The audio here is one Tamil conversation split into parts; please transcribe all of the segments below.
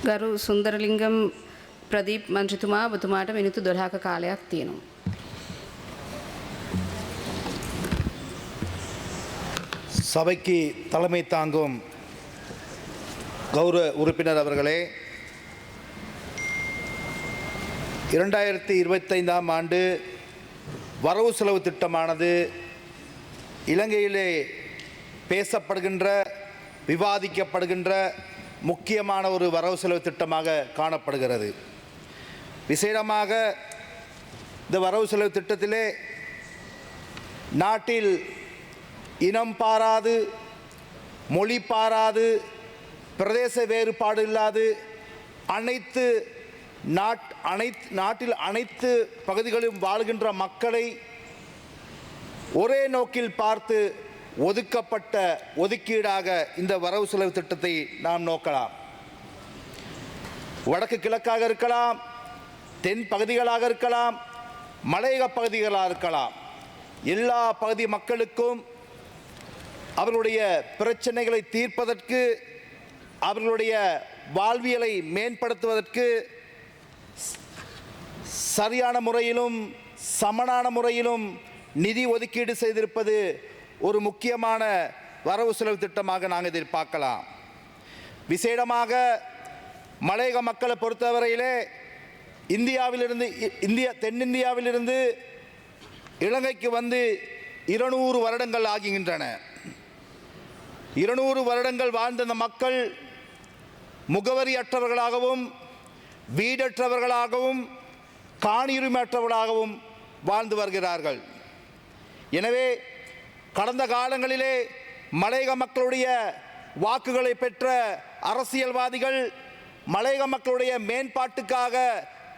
ගරු සුන්දරලිංගම් ප්‍රදීප් මන්ත්‍රීතුමා ඔබතුමාට මිනිත්තු 12ක කාලයක් තියෙනවා. சபைக்கு தலைமை தாங்கும் கௌரவ உறுப்பினர் அவர்களே, 2025ஆம் ஆண்டு வரவு செலவு திட்டமானது இலங்கையிலே பேசப்படுகின்ற விவாதிக்கப்படுகின்ற முக்கியமான ஒரு வரவு செலவு திட்டமாக காணப்படுகிறது. விசேடமாக இந்த வரவு செலவு திட்டத்திலே நாட்டில் இனம் பாராது, மொழி பாராது, பிரதேச வேறுபாடு இல்லாது நாட்டில் அனைத்து பகுதிகளிலும் வாழ்கின்ற மக்களை ஒரே நோக்கில் பார்த்து ஒதுக்கப்பட்ட ஒதுக்கீடாக இந்த வரவு செலவு திட்டத்தை நாம் நோக்கலாம். வடக்கு கிழக்காக இருக்கலாம், தென் பகுதிகளாக இருக்கலாம், மலையக பகுதிகளாக இருக்கலாம். எல்லா பகுதி மக்களுக்கும் அவர்களுடைய பிரச்சனைகளை தீர்ப்பதற்கு, அவர்களுடைய வாழ்வியலை மேம்படுத்துவதற்கு சரியான முறையிலும் சமனான முறையிலும் நிதி ஒதுக்கீடு செய்திருப்பது ஒரு முக்கியமான வரவு செலவு திட்டமாக நாங்கள் எதிர்பார்க்கலாம். விசேடமாக மலையக மக்களை பொறுத்தவரையிலே தென்னிந்தியாவிலிருந்து இலங்கைக்கு வந்து 200 வருடங்கள் ஆகின்றன. 200 வருடங்கள் வாழ்ந்த அந்த மக்கள் முகவரியற்றவர்களாகவும் வீடற்றவர்களாகவும் காணியுரிமையற்றவர்களாகவும் வாழ்ந்து வருகிறார்கள். எனவே கடந்த காலங்களிலே மலையக மக்களுடைய வாக்குகளை பெற்ற அரசியல்வாதிகள் மலையக மக்களுடைய மேம்பாட்டுக்காக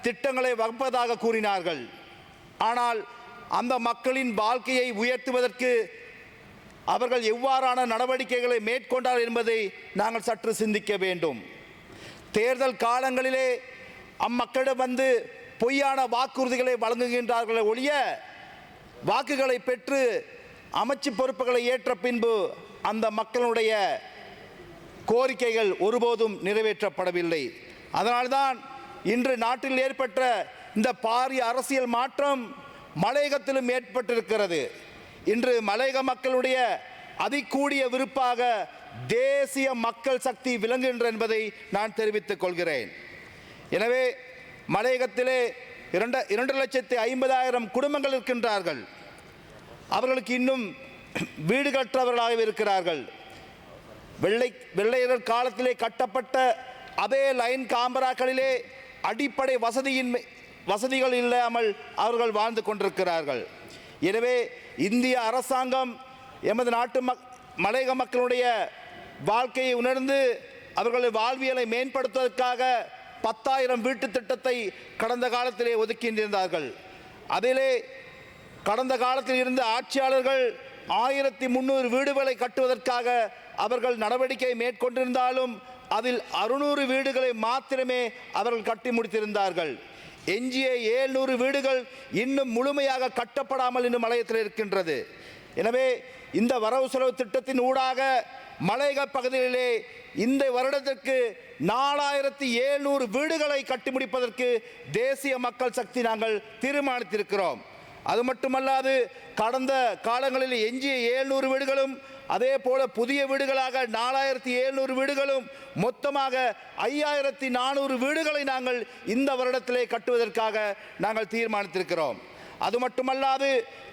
திட்டங்களை வகுப்பதாக கூறினார்கள். ஆனால் அந்த மக்களின் வாழ்க்கையை உயர்த்துவதற்கு அவர்கள் எவ்வாறான நடவடிக்கைகளை மேற்கொண்டார் என்பதை நாங்கள் சற்று சிந்திக்க வேண்டும். தேர்தல் காலங்களிலே அம்மக்களிடம் வந்து பொய்யான வாக்குறுதிகளை வழங்குகின்றார்களே ஒழிய வாக்குகளை பெற்று அமைச்சு பொறுப்புகளை ஏற்ற பின்பு அந்த மக்களுடைய கோரிக்கைகள் ஒருபோதும் நிறைவேற்றப்படவில்லை. அதனால்தான் இன்று நாட்டில் ஏற்பட்ட இந்த பாரிய அரசியல் மாற்றம் மலையகத்திலும் ஏற்பட்டிருக்கிறது. இன்று மலையக மக்களுடைய அதிகூடிய விருப்பாக தேசிய மக்கள் சக்தி விளங்குகின்ற என்பதை நான் தெரிவித்துக் கொள்கிறேன். எனவே மலையகத்திலே 2,50,000 குடும்பங்கள் இருக்கின்றார்கள். அவர்களுக்கு இன்னும் வீடு கற்றவர்களாக இருக்கிறார்கள். வெள்ளையர்கள் காலத்திலே கட்டப்பட்ட அதே லைன் காம்பராக்களிலே அடிப்படை வசதிகள் இல்லாமல் அவர்கள் வாழ்ந்து கொண்டிருக்கிறார்கள். எனவே இந்திய அரசாங்கம் எமது நாட்டு மலையக மக்களுடைய வாழ்க்கையை உணர்ந்து அவர்களின் வாழ்வியலை மேம்படுத்துவதற்காக 10,000 வீட்டு திட்டத்தை கடந்த காலத்திலே ஒதுக்கியிருந்தார்கள். அதிலே கடந்த காலத்தில் இருந்த ஆட்சியாளர்கள் 1300 வீடுகளை கட்டுவதற்காக அவர்கள் நடவடிக்கை மேற்கொண்டிருந்தாலும் அதில் 600 வீடுகளை மாத்திரமே அவர்கள் கட்டி முடித்திருந்தார்கள். எஞ்சிய 700 வீடுகள் இன்னும் முழுமையாக கட்டப்படாமல் இன்னும் மலையத்தில் இருக்கின்றது. எனவே இந்த வரவு செலவு திட்டத்தின் ஊடாக மலையக பகுதிகளிலே இந்த வருடத்திற்கு 4700 வீடுகளை கட்டி முடிப்பதற்கு தேசிய மக்கள் சக்தி நாங்கள் தீர்மானித்திருக்கிறோம். அது மட்டுமல்லாது கடந்த காலங்களில் எஞ்சிய 700 வீடுகளும் அதே போல புதிய வீடுகளாக 4700 வீடுகளும் மொத்தமாக 5400 வீடுகளை நாங்கள் இந்த வருடத்திலே கட்டுவதற்காக நாங்கள் தீர்மானித்திருக்கிறோம். அது மட்டுமல்லாது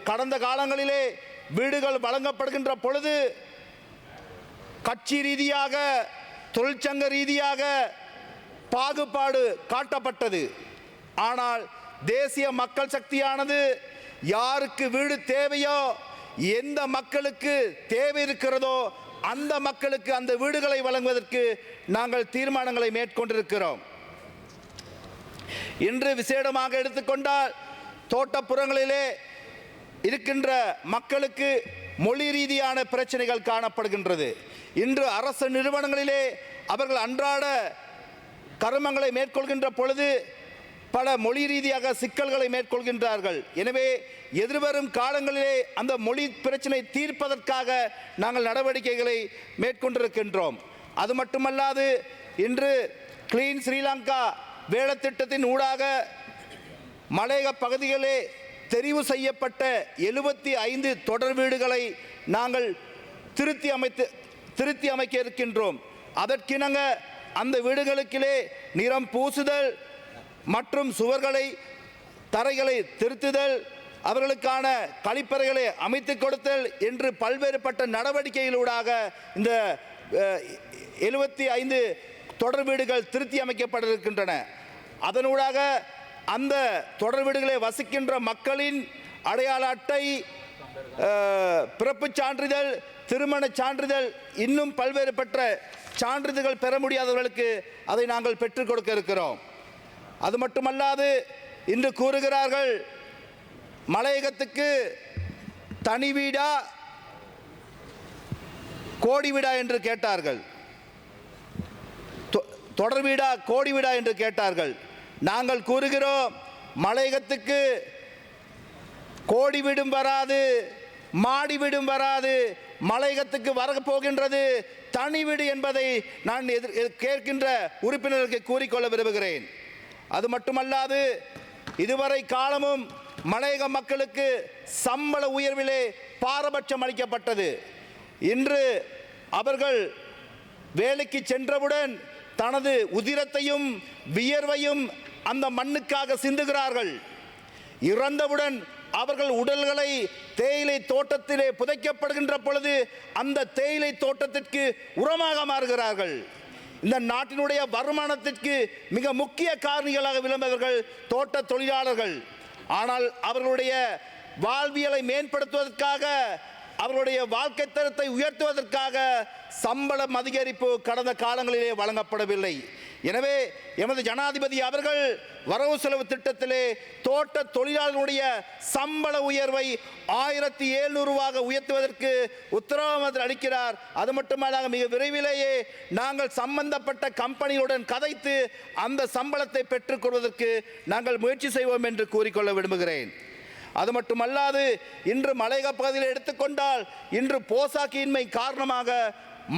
கடந்த காலங்களிலே வீடுகள் வழங்கப்படுகின்ற பொழுது கட்சி ரீதியாக தொழிற்சங்க ரீதியாக பாகுபாடு காட்டப்பட்டது. ஆனால் தேசிய மக்கள் சக்தியானது யாருக்கு வீடு தேவையோ, எந்த மக்களுக்கு தேவை இருக்கிறதோ அந்த மக்களுக்கு அந்த வீடுகளை வழங்குவதற்கு நாங்கள் தீர்மானங்களை மேற்கொண்டிருக்கிறோம். இன்று விசேடமாக எடுத்துக்கொண்டால் தோட்டப்புறங்களிலே இருக்கின்ற மக்களுக்கு மொழி ரீதியான பிரச்சனைகள் காணப்படுகின்றது. இன்று அரசு நிறுவனங்களிலே அவர்கள் அன்றாட கர்மங்களை மேற்கொள்கின்ற பொழுது பல மொழி ரீதியாக சிக்கல்களை மேற்கொள்கின்றார்கள். எனவே எதிர்வரும் காலங்களிலே அந்த மொழி பிரச்சனை தீர்ப்பதற்காக நாங்கள் நடவடிக்கைகளை மேற்கொண்டிருக்கின்றோம். அது மட்டுமல்லாது இன்று கிளீன் ஸ்ரீலங்கா வேலைத்திட்டத்தின் ஊடாக மலையக பகுதிகளே தெரிவு செய்யப்பட்ட 75 தொடர் வீடுகளை நாங்கள் திருத்தி அமைக்க இருக்கின்றோம். அதற்கிணங்க அந்த வீடுகளுக்கிலே நிறம் பூசுதல் மற்றும் சுவர்களை தரைகளை திருத்துதல், அவர்களுக்கான கழிப்பறைகளை அமைத்து கொடுத்தல் என்று பல்வேறுபட்ட நடவடிக்கைகளூடாக இந்த 75 தொடர் வீடுகள் திருத்தி அமைக்கப்பட்டிருக்கின்றன. அதனூடாக அந்த தொடர் வீடுகளை வசிக்கின்ற மக்களின் அடையாள அட்டை, பிறப்புச் சான்றிதழ், திருமணச் சான்றிதழ், இன்னும் பல்வேறுபட்ட சான்றிதழ்கள் பெற முடியாதவர்களுக்கு அதை நாங்கள் பெற்றுக் கொடுக்க இருக்கிறோம். அது மட்டுமல்லாது இன்று கூறுகிறார்கள், மலையகத்துக்கு தனி வீடா கோடி வீடா என்று கேட்டார்கள், தொடர் வீடா கோடி வீடா என்று கேட்டார்கள். நாங்கள் கூறுகிறோம், மலையகத்துக்கு கோடி வீடும் வராது, மாடி வீடும் வராது, மலையகத்துக்கு வரப்போகின்றது தனி வீடு என்பதை நான் கேட்கின்ற உறுப்பினர்களுக்கு கூறிக்கொள்ள விரும்புகிறேன். அது மட்டுமல்லாது இதுவரை காலமும் மலையக மக்களுக்கு சம்பள உயர்விலே பாரபட்சம் அளிக்கப்பட்டது. இன்று அவர்கள் வேலைக்கு சென்றவுடன் தனது உதிரத்தையும் வியர்வையும் அந்த மண்ணுக்காக சிந்துகிறார்கள். இறந்தவுடன் அவர்கள் உடல்களை தேயிலை தோட்டத்திலே புதைக்கப்படுகின்ற பொழுது அந்த தேயிலை தோட்டத்திற்கு உரமாக மாறுகிறார்கள். இந்த நாட்டினுடைய வருமானத்திற்கு மிக முக்கிய காரணிகளாக விளம்பவர்கள் தோட்ட தொழிலாளர்கள். ஆனால் அவர்களுடைய வாழ்வியலை மேம்படுத்துவதற்காக, அவர்களுடைய வாழ்க்கை தரத்தை உயர்த்துவதற்காக சம்பளம் அதிகரிப்பு கடந்த காலங்களிலே வழங்கப்படவில்லை. எனவே எமது ஜனாதிபதி அவர்கள் வரவு செலவு திட்டத்திலே தோட்ட தொழிலாளர்களுடைய சம்பள உயர்வை 1700 ரூபாக உயர்த்துவதற்கு உத்தரவாதம் அளிக்கிறார். அது மட்டுமல்லாக மிக விரைவிலேயே நாங்கள் சம்பந்தப்பட்ட கம்பெனியுடன் கதைத்து அந்த சம்பளத்தை பெற்றுக்கொள்வதற்கு நாங்கள் முயற்சி செய்வோம் என்று கூறிக்கொள்ள விரும்புகிறேன். அது மட்டுமல்லாது இன்று மலையக பகுதியில் எடுத்துக்கொண்டால் இன்று போசாக்கியின்மை காரணமாக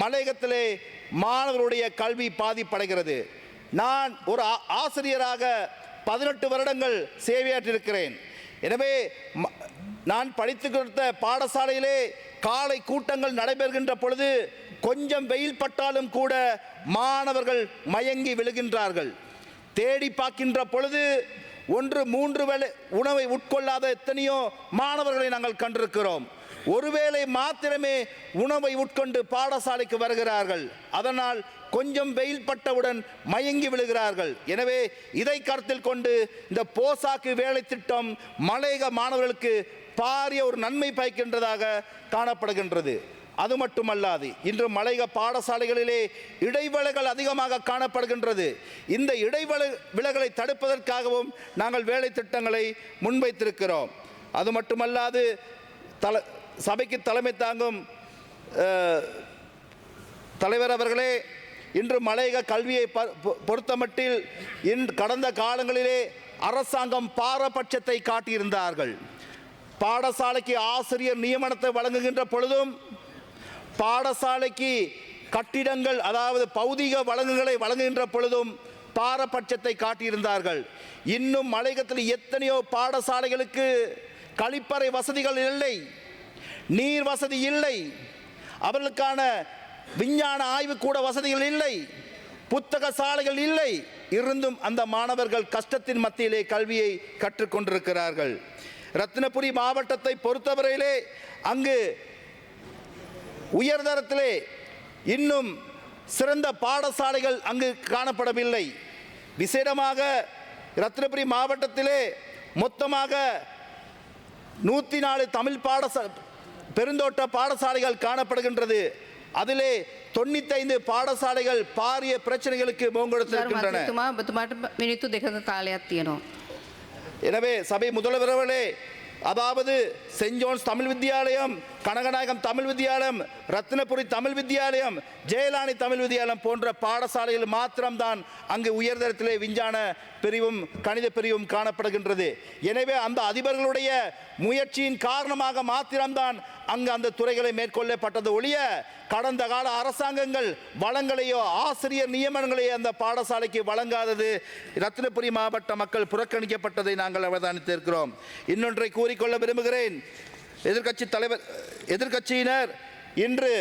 மலையகத்திலே மாணவர்களுடைய கல்வி பாதிப்படைகிறது. நான் ஒரு ஆசிரியராக 18 வருடங்கள் சேவையாற்றிருக்கிறேன். எனவே நான் படித்து கொடுத்த பாடசாலையிலே காலை கூட்டங்கள் நடைபெறுகின்ற பொழுது கொஞ்சம் வெயில் பட்டாலும் கூட மாணவர்கள் மயங்கி விழுகின்றார்கள். தேடி பார்க்கின்ற பொழுது 1-3 வேளை உணவை உட்கொள்ளாத எத்தனையோ மாணவர்களை நாங்கள் கண்டிருக்கிறோம். ஒருவேளை மாத்திரமே உணவை உட்கொண்டு பாடசாலைக்கு வருகிறார்கள். அதனால் கொஞ்சம் வெயில் பட்டவுடன் மயங்கி விழுகிறார்கள். எனவே இதை கருத்தில் கொண்டு இந்த போசாக்கு வேலை திட்டம் மலையக மாணவர்களுக்கு பாரிய ஒரு நன்மை பயக்கின்றதாக காணப்படுகின்றது. அது மட்டுமல்லாது இன்று மலையக பாடசாலைகளிலே இடைவேளைகள் அதிகமாக காணப்படுகின்றது. இந்த இடைவேளைகளை தடுப்பதற்காகவும் நாங்கள் வேலை திட்டங்களை முன்வைத்திருக்கிறோம். அது மட்டுமல்லாது சபைக்கு தலைமை தாங்கும் தலைவர் அவர்களே, இன்று மலையக கல்வியை பொறுத்தமட்டில் கடந்த காலங்களிலே அரசாங்கம் பாரபட்சத்தை காட்டியிருந்தார்கள். பாடசாலைக்கு ஆசிரியர் நியமனத்தை வழங்குகின்ற பொழுதும், பாடசாலைக்கு கட்டிடங்கள் அதாவது பௌதிக வழங்குகளை வழங்குகின்ற பொழுதும் பாரபட்சத்தை காட்டியிருந்தார்கள். இன்னும் மலையகத்தில் எத்தனையோ பாடசாலைகளுக்கு கழிப்பறை வசதிகள் இல்லை, நீர் வசதி இல்லை, அவர்களுக்கான விஞ்ஞான ஆய்வு கூட வசதிகள் இல்லை, புத்தக சாலைகள் இல்லை. இருந்தும் அந்த மாணவர்கள் கஷ்டத்தின் மத்தியிலே கல்வியை கற்றுக்கொண்டிருக்கிறார்கள். ரத்தினபுரி மாவட்டத்தை பொறுத்தவரையிலே அங்கு உயர்தரத்திலே இன்னும் சிறந்த பாடசாலைகள் அங்கு காணப்படவில்லை. விசேடமாக ரத்தினபுரி மாவட்டத்திலே மொத்தமாக 104 தமிழ் பெருந்தோட்ட பாடசாலைகள் காணப்படுகின்றது. அதிலே 95 பாடசாலைகள் பாரிய பிரச்சனைகளுக்கு முகங்கொடுத்திருக்கின்றன. මිනිත්තු 2ක කාලයක් තියෙනවා. எனவே சபை முதல்வர்களே, அதாவது சென்ட் ஜோன்ஸ் தமிழ் வித்தியாலயம் கனகநாயகம் தமிழ் வித்தியாலயம், ரத்தினபுரி தமிழ் வித்தியாலயம், ஜெயலானி தமிழ் வித்தியாலயம் போன்ற பாடசாலைகள் மாத்திரம்தான் அங்கு உயர்தரத்திலே விஞ்ஞான பிரிவும் கணித பிரிவும் காணப்படுகின்றது. எனவே அந்த அதிபர்களுடைய முயற்சியின் காரணமாக மாத்திரம்தான் அங்கு அந்த துறைகளை மேற்கொள்ளப்பட்டது ஒழிய கடந்த கால அரசாங்கங்கள் வளங்களையோ ஆசிரியர் நியமனங்களையோ அந்த பாடசாலைக்கு வழங்காதது ரத்தினபுரி மாவட்ட மக்கள் புறக்கணிக்கப்பட்டதை நாங்கள் அவதானித்திருக்கிறோம். இன்னொன்றை கூறிக்கொள்ள விரும்புகிறேன். எதிர்க்கட்சியினர் இன்று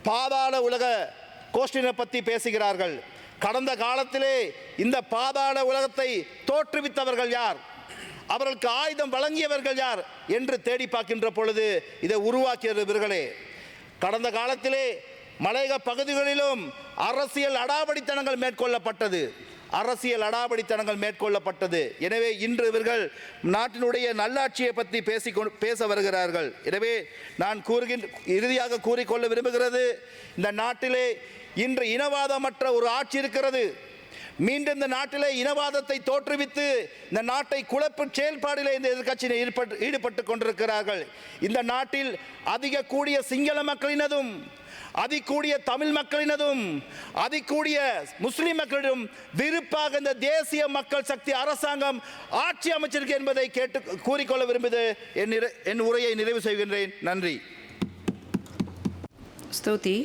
பாதாள உலக கோஷ்டினை பற்றி பேசுகிறார்கள். கடந்த காலத்திலே இந்த பாதாள உலகத்தை தோற்றுவித்தவர்கள் யார், அவர்களுக்கு ஆயுதம் வழங்கியவர்கள் யார் என்று தேடி பார்க்கின்ற பொழுது இதை உருவாக்கியது இவர்களே. கடந்த காலத்திலே மலையக பகுதிகளிலும் அரசியல் அடாவடித்தனங்கள் மேற்கொள்ளப்பட்டது. எனவே இன்று இவர்கள் நாட்டினுடைய நல்லாட்சியை பற்றி பேச வருகிறார்கள். எனவே நான் இறுதியாக கூறிக்கொள்ள விரும்புகிறது, இந்த நாட்டிலே இன்று இனவாதமற்ற ஒரு ஆட்சி இருக்கிறது. மீண்டும் இந்த நாட்டிலே இனவாதத்தை தோற்றுவித்து இந்த நாட்டை குழப்ப செயல்பாடிலே இந்த எதிர்க்கட்சியினர் ஈடுபட்டு கொண்டிருக்கிறார்கள். இந்த நாட்டில் அதிக கூடிய சிங்கள மக்களினதும் அதிகூடிய தமிழ் மக்களினதும் அதிகூடிய முஸ்லிம் மக்களிடம் விருப்பாக இந்த தேசிய மக்கள் சக்தி அரசாங்கம் ஆட்சி அமைச்சிருக்கு என்பதை கூறிக்கொள்ள விரும்புவது என் உரையை நிறைவு செய்கின்றேன். நன்றி. ස්තුතියි.